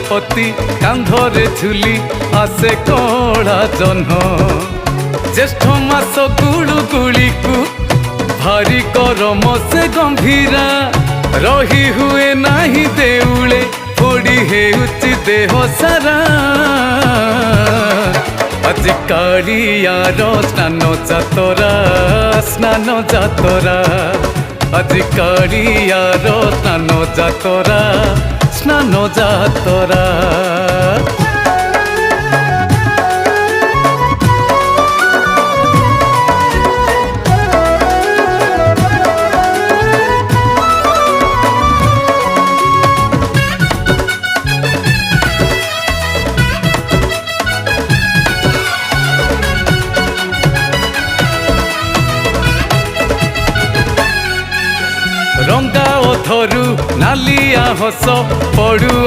पति कांधरे झुली आसे कड़ा जह्न ज्येष्ठ मास गुड़गुड़ी को भारी गरम से गंभीरा रही हुए नाही देउले फोड़ी हेउची देह सारा आज कालियार स्नान जातरा आज कालियार स्नान जातरा रंगा ओथरू नालिया हस पड़ू